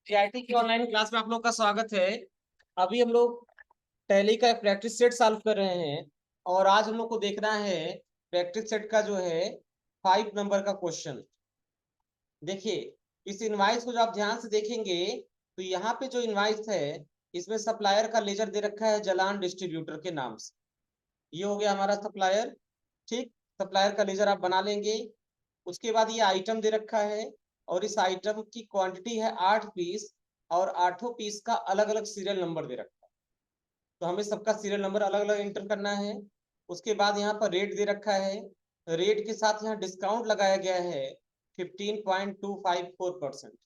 TIT की online class में आप लोग का स्वागत है। अभी हम लोग टैली का प्रैक्टिस सेट सॉल्व कर रहे हैं और आज हम लोग को देखना है प्रैक्टिस सेट का जो है 5 नंबर का क्वेश्चन। देखिए, इस इनवाइस को जो आप ध्यान से देखेंगे तो यहाँ पे जो इनवाइस है इसमें सप्लायर का लेजर दे रखा है जलान डिस्ट्रीब्यूटर के नाम से। ये हो गया हमारा सप्लायर। ठीक, सप्लायर का लेजर आप बना लेंगे। उसके बाद ये आइटम दे रखा है और इस आइटम की क्वांटिटी है 8 पीस और 8 पीस का अलग अलग सीरियल नंबर दे रखा है। तो हमें सबका सीरियल नंबर अलग अलग एंटर करना है। उसके बाद यहाँ पर रेट दे रखा है। रेट के साथ यहाँ डिस्काउंट लगाया गया है 15.254%।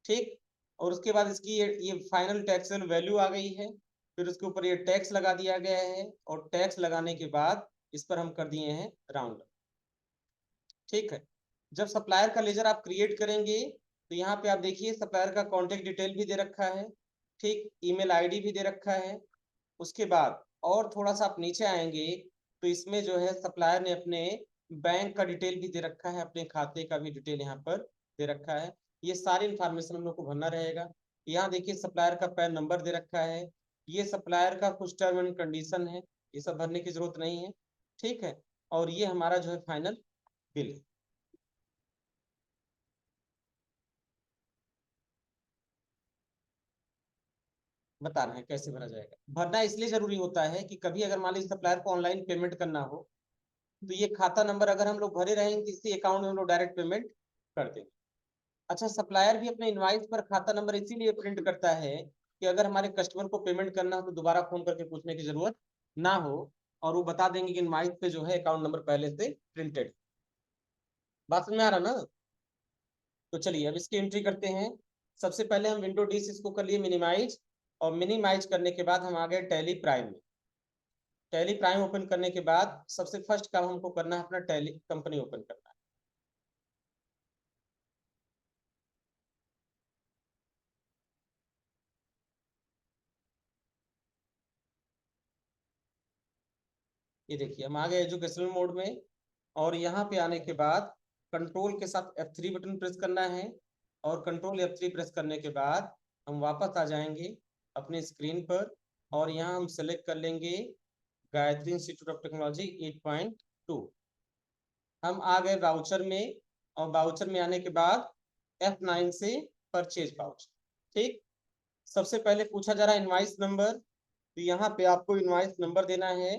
ठीक, और उसके बाद इसकी ये फाइनल टैक्सेबल वैल्यू आ गई है। फिर उसके ऊपर ये टैक्स लगा दिया गया है और टैक्स लगाने के बाद इस पर हम कर दिए हैं राउंड। ठीक है, जब सप्लायर का लेजर आप क्रिएट करेंगे तो यहाँ पे आप देखिए सप्लायर का कॉन्टेक्ट डिटेल भी दे रखा है। ठीक, ईमेल आईडी भी दे रखा है। उसके बाद और थोड़ा सा आप नीचे आएंगे तो इसमें जो है सप्लायर ने अपने बैंक का डिटेल भी दे रखा है, अपने खाते का भी डिटेल यहाँ पर दे रखा है। ये सारी इंफॉर्मेशन हम लोग को भरना रहेगा। यहाँ देखिए सप्लायर का पैन नंबर दे रखा है। ये सप्लायर का कुछ टर्म एंड कंडीशन है, ये सब भरने की जरूरत नहीं है। ठीक है, और ये हमारा जो है फाइनल बिल है। बता रहे हैं कैसे भरा जाएगा। भरना इसलिए जरूरी होता है कि कभी अगर मान लीजिए सप्लायर को ऑनलाइन पेमेंट करना हो तो ये खाता नंबर अगर हम लोग भरे रहेंगे तो इसी अकाउंट में हम लोग डायरेक्ट पेमेंट कर देंगे। अच्छा, सप्लायर भी अपने इनवाइस पर खाता नंबर इसीलिए प्रिंट करता है कि अगर हमारे कस्टमर को पेमेंट करना हो तो दोबारा फोन करके पूछने की जरूरत ना हो और वो बता देंगे कि इनवाइस पे जो है अकाउंट नंबर पहले से प्रिंटेड। बात समझ में आ रहा ना? तो चलिए अब इसकी एंट्री करते हैं। सबसे पहले हम विंडो डी से इसको कर लिए मिनिमाइज और मिनिमाइज करने के बाद हम आ गए टैली प्राइम में। टैली प्राइम ओपन करने के बाद सबसे फर्स्ट काम हमको करना है अपना टैली कंपनी ओपन करना है। ये देखिए हम आ गए एजुकेशनल मोड में और यहाँ पे आने के बाद कंट्रोल के साथ F3 बटन प्रेस करना है और कंट्रोल F3 प्रेस करने के बाद हम वापस आ जाएंगे अपने स्क्रीन पर और यहाँ हम सेलेक्ट कर लेंगे गायत्री इंस्टीट्यूट ऑफ टेक्नोलॉजी 8.2। हम आ गए वाउचर में और वाउचर में आने के बाद F9 से परचेज वाउचर। ठीक, सबसे पहले पूछा जा रहा है इनवाइस नंबर, तो यहाँ पे आपको इनवाइस नंबर देना है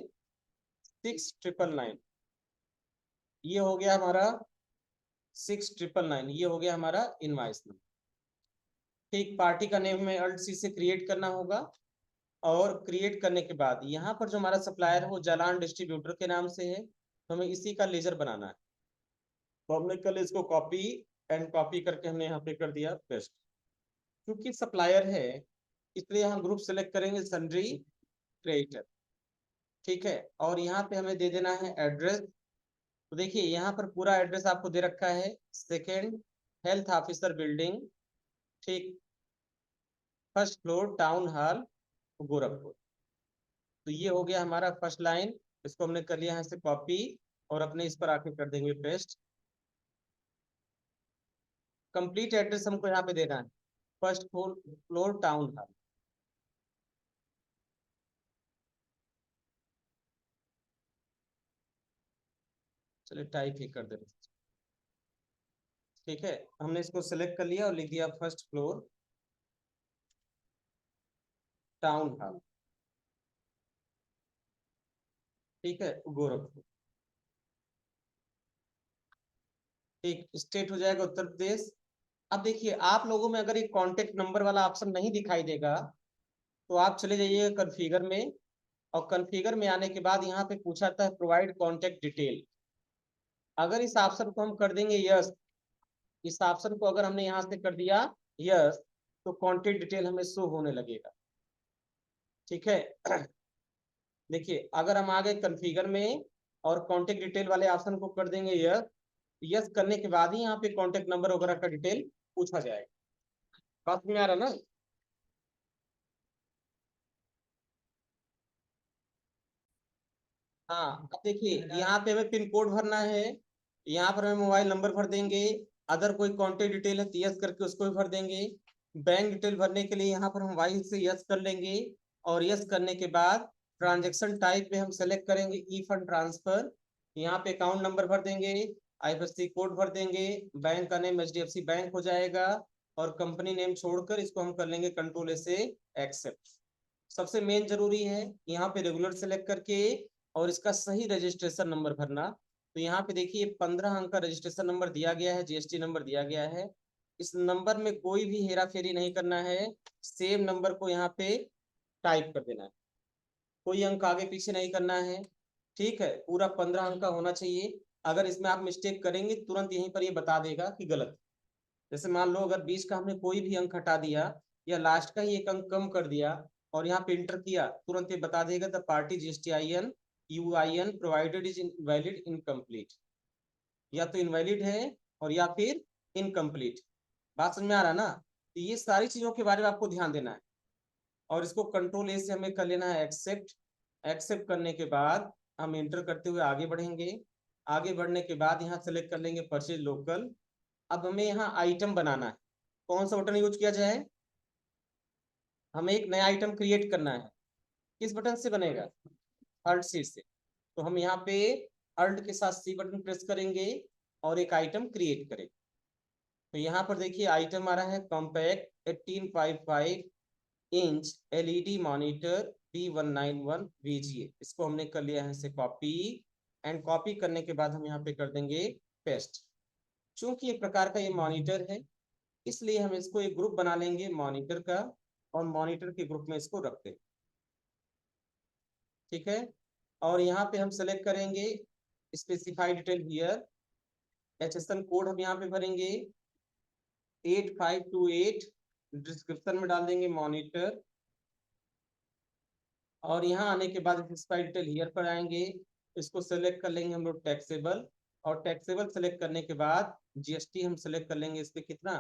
6999। ये हो गया हमारा 6999, ये हो गया हमारा इनवाइस नंबर। ठीक, पार्टी का नेम में अल्ट सी से क्रिएट करना होगा और क्रिएट करने के बाद यहाँ पर जो हमारा सप्लायर है वो जालान डिस्ट्रीब्यूटर के नाम से है, तो हमें इसी का लेजर बनाना है। तो हमने कल इसको कॉपी एंड कॉपी करके हमने यहाँ पे कर दिया पेस्ट। क्योंकि सप्लायर है इसलिए हम ग्रुप सेलेक्ट करेंगे सन्ड्री क्रिएटर। ठीक है, और यहाँ पे हमें दे देना है एड्रेस। तो देखिए यहाँ पर पूरा एड्रेस आपको दे रखा है, सेकेंड हेल्थ ऑफिसर बिल्डिंग। ठीक, first floor town hall Gorakhpur. तो ये हो गया हमारा फर्स्ट लाइन। इसको हमने कर लिया यहाँ से कॉपी और अपने इस पर आके कर देंगे पेस्ट। कंप्लीट एड्रेस हमको यहाँ पे देना है, फर्स्ट फ्लोर टाउन हॉल। चलिए टाइप ही कर देते हैं। ठीक है, हमने इसको सेलेक्ट कर लिया और लिख दिया फर्स्ट फ्लोर टाउन हॉल। ठीक है, गोरखपुर। ठीक, स्टेट हो जाएगा उत्तर प्रदेश। अब देखिए आप लोगों में अगर एक कांटेक्ट नंबर वाला ऑप्शन नहीं दिखाई देगा तो आप चले जाइए कॉन्फ़िगर में और कॉन्फ़िगर में आने के बाद यहाँ पे पूछा था प्रोवाइड कांटेक्ट डिटेल। अगर इस ऑप्शन को हम कर देंगे यस, इस ऑप्शन को अगर हमने यहाँ से कर दिया यस तो कांटेक्ट डिटेल हमें शो होने लगेगा। ठीक है, देखिए अगर हम आ गए कॉन्फ़िगर में और कांटेक्ट डिटेल वाले ऑप्शन को कर देंगे यस, यस करने के बाद ही यहाँ पे कांटेक्ट नंबर वगैरह का डिटेल पूछा जाएगा। बात में आ रहा ना? हाँ, अब देखिए यहाँ पे हमें पिन कोड भरना है, यहाँ पर हमें मोबाइल नंबर भर देंगे, अदर कोई कॉन्टेक्ट डिटेल है तो यस करके उसको भी भर देंगे। बैंक डिटेल भरने के लिए यहाँ पर हम वाई से यस कर लेंगे, और यस करने के बाद ट्रांजेक्शन टाइप में हम सेलेक्ट करेंगे ई फंड ट्रांसफर। यहाँ पे अकाउंट नंबर भर देंगे, आईएफएससी कोड भर देंगे, बैंक का नेम एचडीएफसी बैंक हो जाएगा, और कंपनी नेम छोड़कर इसको हम कर लेंगे कंट्रोल ए से एक्सेप्ट। सबसे मेन जरूरी है यहाँ पे रेगुलर सेलेक्ट करके और इसका सही रजिस्ट्रेशन नंबर भरना। तो यहाँ पे देखिए 15 अंक का रजिस्ट्रेशन नंबर दिया गया है, जीएसटी नंबर दिया गया है। इस नंबर में कोई भी हेरा फेरी नहीं करना है, सेम नंबर को यहाँ पे टाइप कर देना है, कोई अंक आगे पीछे नहीं करना है। ठीक है, पूरा 15 अंक का होना चाहिए। अगर इसमें आप मिस्टेक करेंगे तुरंत यहीं पर ये बता देगा कि गलत। जैसे मान लो अगर 20 का हमने कोई भी अंक हटा दिया या लास्ट का ही एक अंक कम कर दिया और यहाँ पे इंटर किया, तुरंत ये बता देगा the party GSTIN UIN provided is invalid incomplete. या तो इनवैलिड है और या फिर इनकम्प्लीट। बात समझ में आ रहा है ना? तो ये सारी चीजों के बारे में आपको ध्यान देना है। और इसको कंट्रोल ए से हमें कर लेना है एक्सेप्ट। एक्सेप्ट करने के बाद हम इंटर करते हुए आगे बढ़ेंगे। आगे बढ़ने के बाद यहाँ सेलेक्ट कर लेंगे परचेज लोकल। अब हमें यहाँ आइटम बनाना है। कौन सा बटन यूज किया जाए? हमें एक नया आइटम क्रिएट करना है। किस बटन से बनेगा? अल्ट सी से। तो हम यहाँ पे अल्ट के साथ सी बटन प्रेस करेंगे और एक आइटम क्रिएट करें। तो यहाँ पर देखिए आइटम आ रहा है compact 1855 inch LED monitor B191 VGA। इसको हमने कर लिया है इसे कॉपी, एंड कॉपी करने के बाद हम यहाँ पे कर देंगे पेस्ट। चूंकि एक प्रकार का ये मॉनिटर है, इसलिए हम इसको एक ग्रुप बना लेंगे मॉनिटर का, और मॉनिटर के ग्रुप में इसको रखते हैं। ठीक है, और यहाँ पे हम सेलेक्ट करेंगे specify detail here. HSN code हम यहाँ पे भरेंगे 8528, डिस्क्रिप्शन में डाल देंगे मॉनिटर, और यहाँ आने के बाद स्पेसिफाई डिटेल हियर पर आएंगे। इसको सेलेक्ट कर लेंगे हम लोग टैक्सेबल, और टैक्सेबल सेलेक्ट करने के बाद जीएसटी हम सेलेक्ट कर लेंगे इस पे कितना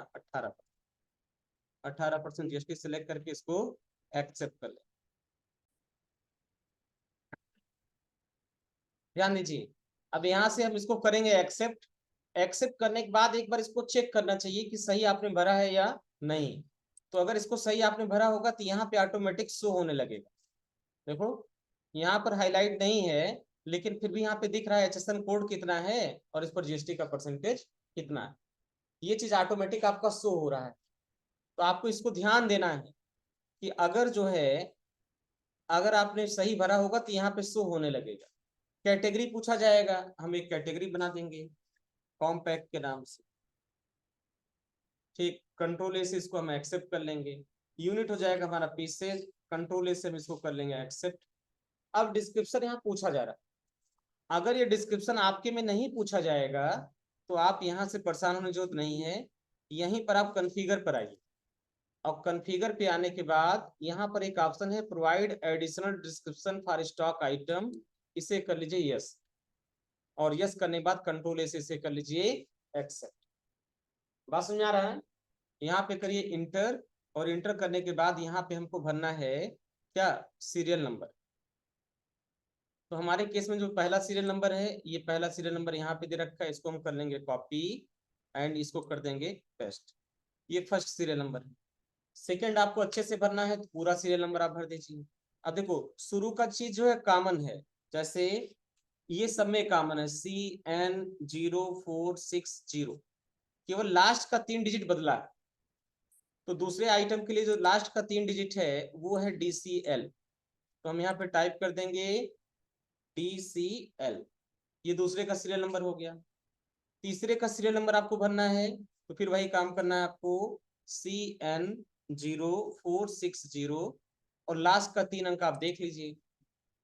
18% जीएसटी सेलेक्ट करके इसको एक्सेप्ट कर लें। ध्यान दीजिए, अब यहाँ से हम इसको करेंगे एक्सेप्ट। एक्सेप्ट करने के बाद एक बार इसको चेक करना चाहिए कि सही आपने भरा है या नहीं। तो अगर इसको सही आपने भरा होगा तो यहाँ पे ऑटोमेटिक शो होने लगेगा। देखो यहाँ पर हाईलाइट नहीं है, लेकिन फिर भी यहाँ पे दिख रहा है HSN कोड कितना है और इस पर जीएसटी का परसेंटेज कितना है। ये चीज ऑटोमेटिक आपका शो हो रहा है। तो आपको इसको ध्यान देना है कि अगर जो है, अगर आपने सही भरा होगा तो यहाँ पे शो होने लगेगा। कैटेगरी पूछा जाएगा, हम एक कैटेगरी बना देंगे कॉम्पैक्ट के नाम से। ठीक, कंट्रोल ए से इसको हम एक्सेप्ट कर लेंगे। यूनिट हो जाएगा हमारा पीसेज, कंट्रोल ए से हम इसको कर लेंगे एक्सेप्ट। अब डिस्क्रिप्शन यहाँ पूछा जा रहा है। अगर ये डिस्क्रिप्शन आपके में नहीं पूछा जाएगा तो आप यहाँ से परेशान होने की जरूरत नहीं है। यहीं पर आप कॉन्फ़िगर पर आइए, और कॉन्फ़िगर पे आने के बाद यहाँ पर एक ऑप्शन है provide additional description for stock item, इसे कर लीजिए यस, और यस करने के बाद कंट्रोल ए से इसे कर लीजिए एक्सेप्ट। बात समझ आ रहा है? यहाँ पे करिए इंटर, और इंटर करने के बाद यहाँ पे हमको भरना है क्या, सीरियल नंबर। तो हमारे केस में जो पहला सीरियल नंबर है, ये पहला सीरियल नंबर यहाँ पे दे रखा है, इसको हम कर लेंगे कॉपी एंड इसको कर देंगे पेस्ट। ये फर्स्ट सीरियल नंबर है। सेकंड आपको अच्छे से भरना है तो पूरा सीरियल नंबर आप भर दीजिए। अब देखो शुरू का चीज जो है कॉमन है, जैसे ये सब में कॉमन है CN0460, केवल लास्ट का 3 डिजिट बदला है। तो दूसरे आइटम के लिए जो लास्ट का 3 डिजिट है वो है DCL। तो हम यहाँ पे टाइप कर देंगे DCL। ये दूसरे का सीरियल नंबर हो गया। तीसरे का सीरियल नंबर आपको भरना है, तो फिर वही काम करना है आपको CN0460, और लास्ट का 3 अंक आप देख लीजिए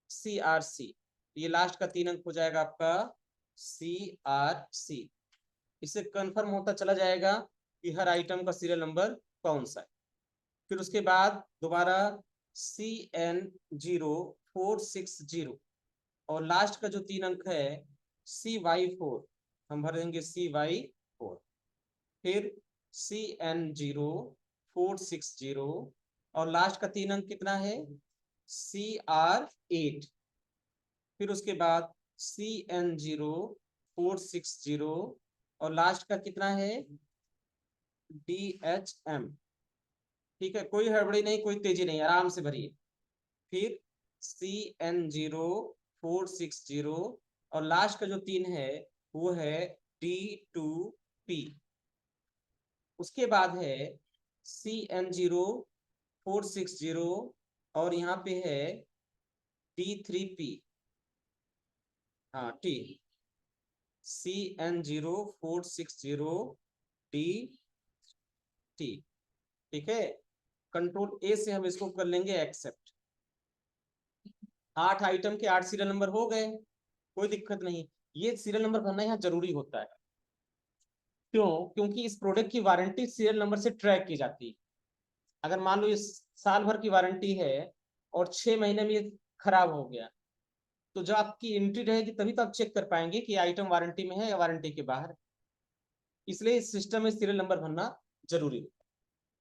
CRC। ये लास्ट का 3 अंक हो जाएगा आपका CRC। इससे कंफर्म होता चला जाएगा कि हर आइटम का सीरियल नंबर कौन सा है। फिर उसके बाद दोबारा CN0460, और लास्ट का जो 3 अंक है CY4, हम भर देंगे CY4। फिर CN0460, और लास्ट का 3 अंक कितना है CR8। फिर उसके बाद CN0460, और लास्ट का कितना है DHM। ठीक है, कोई हड़बड़ी नहीं, कोई तेजी नहीं, आराम से भरिए। फिर CN0460 और लास्ट का जो 3 है वो है D2P। उसके बाद है CN0460 और यहाँ पे है D3P। हाँ T, CN0460D, ठीक है। कंट्रोल ए से हम इसको कर लेंगे एक्सेप्ट। 8 आइटम के 8 सीरियल नंबर हो गए, कोई दिक्कत नहीं। ये सीरियल नंबर भरना यहाँ जरूरी होता है। क्यों? क्योंकि इस प्रोडक्ट की वारंटी सीरियल नंबर से ट्रैक की जाती है। अगर मान लो इस साल भर की वारंटी है और 6 महीने में ये खराब हो गया, तो जब आपकी एंट्री रहेगी तभी तो आप चेक कर पाएंगे कि आइटम वारंटी में है या वारंटी के बाहर। इसलिए इस सिस्टम में सीरियल नंबर भरना जरूरी है।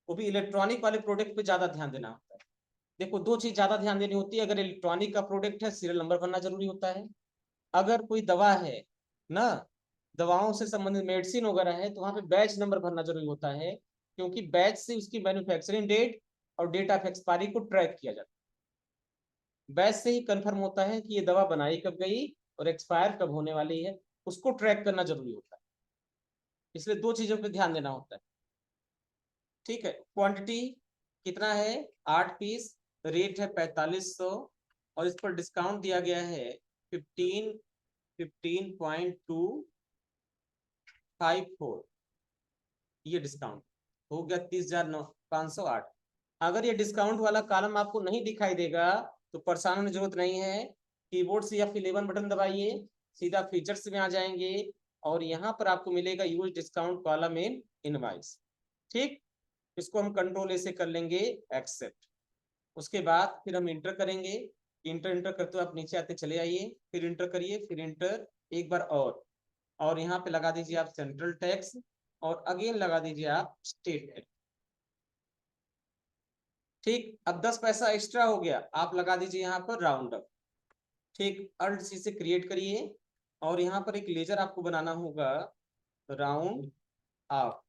वो भी इलेक्ट्रॉनिक वाले प्रोडक्ट पे ज्यादा ध्यान देना होता है। देखो, दो चीज ज्यादा ध्यान देनी होती है। अगर इलेक्ट्रॉनिक का प्रोडक्ट है, सीरियल नंबर भरना जरूरी होता है। अगर कोई दवा है ना, दवाओं से संबंधित मेडिसिन वगैरह है, तो वहां पे बैच नंबर भरना जरूरी होता है, क्योंकि बैच से उसकी मैन्युफैक्चरिंग डेट और डेट ऑफ एक्सपायरी को ट्रैक किया जाता है। बैच से ही कंफर्म होता है कि ये दवा बनाई कब गई और एक्सपायर कब होने वाली है, उसको ट्रैक करना जरूरी होता है। इसलिए दो चीजों पर ध्यान देना होता है। ठीक है, क्वांटिटी कितना है? 8 पीस। रेट है 4500 और इस पर डिस्काउंट दिया गया है 15.254। ये डिस्काउंट हो गया 30,508। अगर ये डिस्काउंट वाला कॉलम आपको नहीं दिखाई देगा तो परेशान होने की जरूरत नहीं है। कीबोर्ड से F11 बटन दबाइए, सीधा फीचर्स में आ जाएंगे और यहाँ पर आपको मिलेगा use discount column in invoice. ठीक, इसको हम कंट्रोल ए से कर लेंगे एक्सेप्ट। उसके बाद फिर हम इंटर करेंगे। इंटर करते हुए आप नीचे आते चले आइए, फिर इंटर करिए, फिर इंटर एक बार और यहाँ पे लगा दीजिए आप सेंट्रल टैक्स और अगेन लगा दीजिए आप स्टेट टैक्स। ठीक, अब 10 पैसा एक्स्ट्रा हो गया, आप लगा दीजिए यहाँ पर राउंड अप। ठीक, अल्ट सी से क्रिएट करिए और यहाँ पर एक लेजर आपको बनाना होगा, राउंड ऑफ।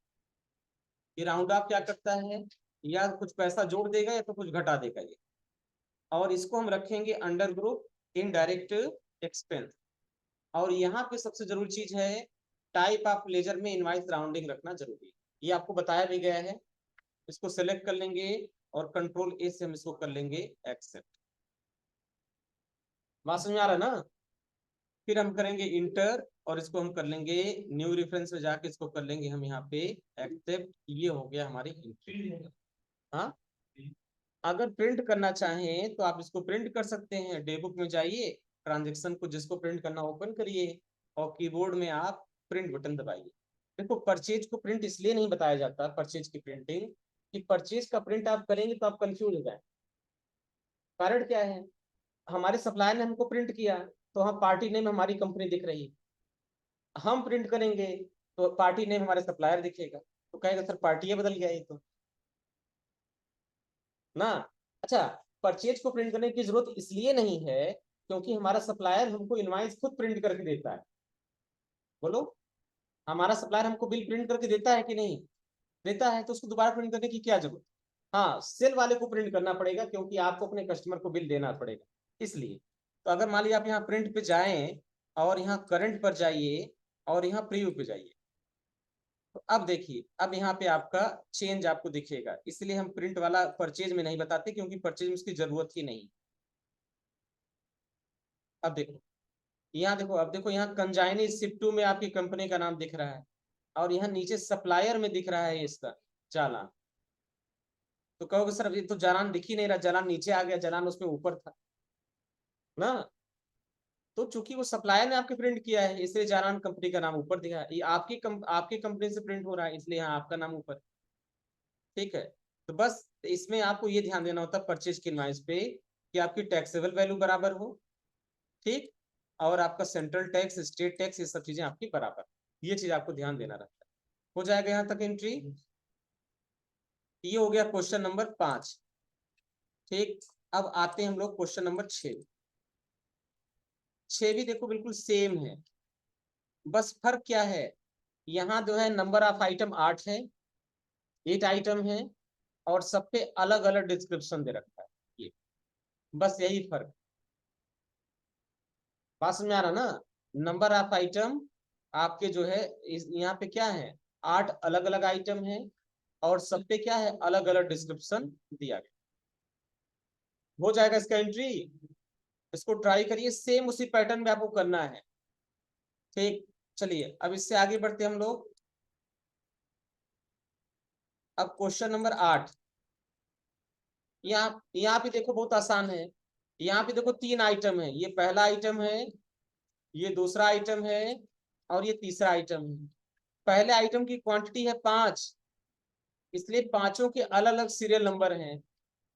ये राउंड ऑफ क्या करता है? या कुछ पैसा जोड़ देगा या तो कुछ घटा देगा ये। और इसको हम रखेंगे अंडर ग्रुप इनडायरेक्ट एक्सपेंस। और यहाँ पे सबसे जरूरी चीज है, टाइप ऑफ लेजर में इनवाइस राउंडिंग रखना जरूरी है। ये आपको बताया भी गया है। इसको सेलेक्ट कर लेंगे और कंट्रोल ए से हम इसको कर लेंगे एक्सेप्ट। बात समझ में आ रहा है ना? फिर हम करेंगे इंटर और इसको हम कर लेंगे न्यू रेफरेंस में जाके इसको कर लेंगे हम यहाँ पे एक्सेप्ट। ये हो गया हमारी एंट्री। हाँ, अगर प्रिंट करना चाहें तो आप इसको प्रिंट कर सकते हैं। डे बुक में जाइए, ट्रांजेक्शन को जिसको प्रिंट करना ओपन करिए और कीबोर्ड में आप प्रिंट बटन दबाइए। देखो, परचेज को प्रिंट इसलिए नहीं बताया जाता, परचेज की प्रिंटिंग, कि परचेज का प्रिंट आप करेंगे तो आप कंफ्यूज हो जाए। कारण क्या है? हमारे सप्लायर ने हमको प्रिंट किया तो हम पार्टी नेम हमारी कंपनी दिख रही है, हम प्रिंट करेंगे तो पार्टी नेम हमारे सप्लायर दिखेगा, तो कहेगा सर पार्टी बदल गया ये तो ना। अच्छा, परचेज को प्रिंट करने की जरूरत इसलिए नहीं है क्योंकि हमारा सप्लायर हमको इनवाइस खुद प्रिंट करके देता है। बोलो, हमारा सप्लायर हमको बिल प्रिंट करके देता है कि नहीं? देता है, तो उसको दोबारा प्रिंट करने की क्या जरूरत? हाँ, सेल वाले को प्रिंट करना पड़ेगा क्योंकि आपको अपने कस्टमर को बिल देना पड़ेगा, इसलिए। तो अगर मान लीजिए आप यहाँ प्रिंट पे जाएं और यहाँ करंट पर जाइए और यहाँ प्रीव्यू पे जाइए, तो अब देखिए, अब यहाँ पे आपका चेंज आपको दिखेगा। इसलिए हम प्रिंट वाला परचेज में नहीं बताते क्योंकि परचेज में उसकी जरूरत ही नहीं। अब देखो, यहाँ देखो, अब देखो, यहाँ कंजाइनी शिफ्टू में आपकी कंपनी का नाम दिख रहा है और यहाँ नीचे सप्लायर में दिख रहा है इसका चालान। तो कहोगे सर ये तो चालान दिख ही नहीं रहा, चालान नीचे आ गया, चालान उसमें ऊपर था ना। तो चूंकि वो सप्लायर ने आपके प्रिंट किया है इसलिए चालान कंपनी का नाम ऊपर दिखा है। ये आपकी कंपनी से प्रिंट हो रहा है इसलिए यहाँ आपका नाम ऊपर। ठीक है, तो बस इसमें आपको ये ध्यान देना होता है परचेज की इनवॉइस पे कि आपकी टैक्सेबल वैल्यू बराबर हो। ठीक, और आपका सेंट्रल टैक्स, स्टेट टैक्स, ये सब चीजें आपकी बराबर, ये चीज आपको ध्यान देना रहता है। हो जाएगा यहाँ तक एंट्री। ये हो गया क्वेश्चन नंबर 5। ठीक, अब आते हैं हम लोग क्वेश्चन नंबर 6। 6 भी देखो बिल्कुल सेम है, बस फर्क क्या है? यहाँ जो है नंबर ऑफ आइटम 8 है, 8 आइटम है और सब पे अलग अलग डिस्क्रिप्शन दे रखा है। ये बस यही फर्क। बात समझ में आ रहा ना? नंबर ऑफ आइटम आपके जो है यहाँ पे क्या है, 8 अलग अलग आइटम है और सब पे क्या है, अलग अलग डिस्क्रिप्शन दिया गया। हो जाएगा इसका एंट्री। इसको ट्राई करिए, सेम उसी पैटर्न में आपको करना है। ठीक, चलिए अब इससे आगे बढ़ते हम लोग। अब क्वेश्चन नंबर 8। यहाँ पे देखो बहुत आसान है। यहाँ पे देखो 3 आइटम है, ये पहला आइटम है, ये दूसरा आइटम है और ये तीसरा आइटम है। पहले आइटम की क्वांटिटी है 5, इसलिए पांचों के अलग अलग सीरियल नंबर हैं।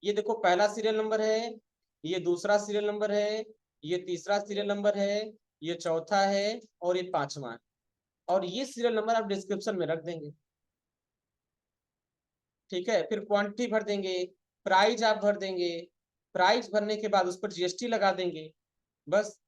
ये देखो पहला सीरियल नंबर है, ये दूसरा सीरियल नंबर है, ये तीसरा सीरियल नंबर है, ये चौथा है और ये पांचवा है। और ये सीरियल नंबर आप डिस्क्रिप्शन में रख देंगे। ठीक है, फिर क्वांटिटी भर देंगे, प्राइस आप भर देंगे, प्राइस भरने के बाद उस पर जीएसटी लगा देंगे, बस।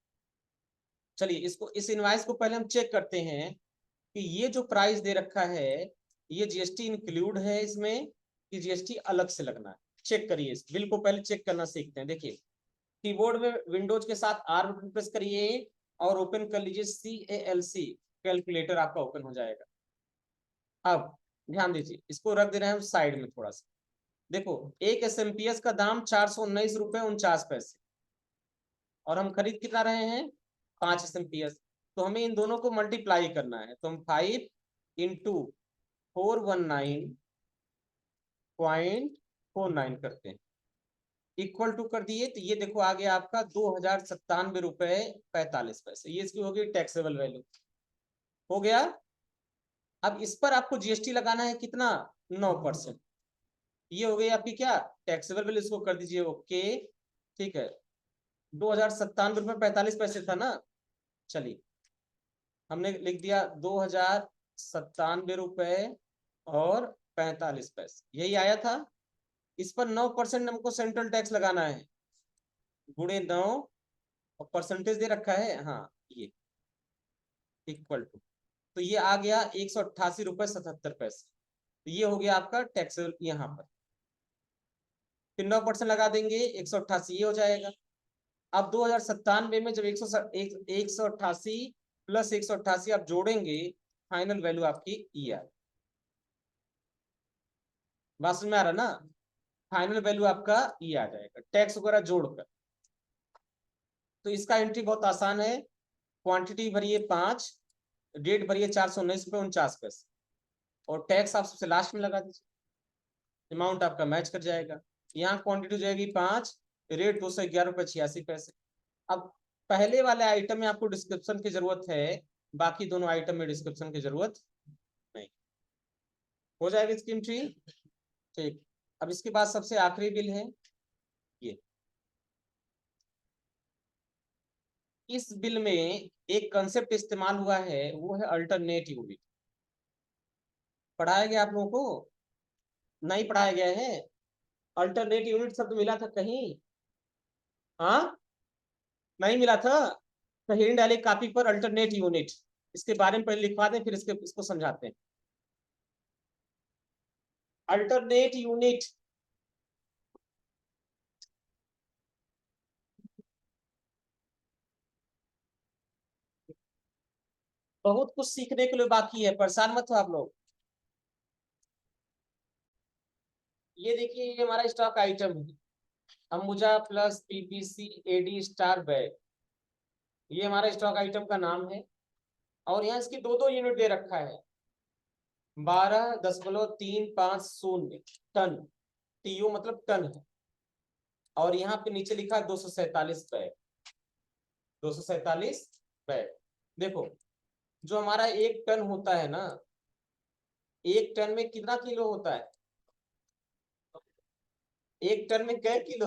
चलिए इसको, इस इनवाइस को पहले हम चेक करते हैं कि ये जो प्राइस दे रखा है ये जीएसटी इंक्लूड है इसमें कि जीएसटी अलग से लगना है। चेक करिए, इस बिल को पहले चेक करना सीखते हैं। देखिए कीबोर्ड में विंडोज के साथ आर बटन प्रेस करिए और ओपन कर लीजिए CALC, कैलकुलेटर आपका ओपन हो जाएगा। अब ध्यान दीजिए, इसको रख दे रहे हैं हम साइड में थोड़ा सा। देखो एक SMPS का दाम 419 रुपए 49 पैसे और हम खरीद कितना रहे हैं, 5 SMPS। तो हमें इन दोनों को मल्टीप्लाई करना है, तो हम 5 इंटू 419.49 करते हैं, इक्वल टू कर दिए। तो ये देखो आ गया आपका 2097 रुपए 45 पैसे, ये इसकी होगी टैक्सेबल वैल्यू। हो गया। अब इस पर आपको जीएसटी लगाना है कितना, 9%। ये हो गई आपकी क्या, टैक्सेबल वैल्यू। इसको कर दीजिए ओके। ठीक है, 2097 रुपए 45 पैसे था ना। चलिए हमने लिख दिया 2097 रुपए और 45 पैसे, यही आया था। इस पर 9% हमको सेंट्रल टैक्स लगाना है, गुणे 9 और परसेंटेज दे रखा है, हाँ ये इक्वल टू। तो ये आ गया 188 रुपए 77 पैसे। तो ये हो गया आपका टैक्स यहाँ पर। फिर 9% लगा देंगे, 188 ये हो जाएगा। अब 2097 में जब 188 प्लस 188 आप जोड़ेंगे, फाइनल वैल्यू आपकी ये आ, बात समझ में आ रहा ना? फाइनल वैल्यू आपका ये आ जाएगा टैक्स वगैरह जोड़कर। तो इसका एंट्री बहुत आसान है। क्वांटिटी भरिए 5, डेट भरिए 419 रुपए 49 पैसे और टैक्स आप सबसे लास्ट में लगा दीजिए, अमाउंट आपका मैच कर जाएगा। यहाँ क्वांटिटी हो जाएगी 5, रेट 211 रुपए 86 पैसे। अब पहले वाले आइटम में आपको डिस्क्रिप्शन की जरूरत है, बाकी दोनों आइटम में डिस्क्रिप्शन की जरूरत नहीं। हो जाएगी इसकी एंट्री। ठीक, अब इसके बाद सबसे आखिरी बिल है ये। इस बिल में एक कंसेप्ट इस्तेमाल हुआ है, वो है अल्टरनेट यूनिट। पढ़ाया गया आप लोगों को, नहीं पढ़ाया गया है? अल्टरनेट यूनिट शब्द मिला था कहीं? हाँ, नहीं मिला था। तो हिंड डाली कॉपी पर अल्टरनेट यूनिट, इसके बारे में पहले लिखवा दें फिर इसको समझाते हैं। अल्टरनेट यूनिट बहुत कुछ सीखने के लिए बाकी है, परेशान मत हो आप लोग। ये देखिए ये हमारा स्टॉक आइटम है, Ambuja plus PPC AD star bag, ये हमारा स्टॉक आइटम का नाम है। और यहाँ इसकी दो दो यूनिट दे रखा है, 12.350 टन, TU मतलब टन है। और यहाँ पे नीचे लिखा है 247 बैग, 247 बैग। देखो जो हमारा 1 टन होता है ना, 1 टन में कितना किलो होता है, 1 टन में कै किलो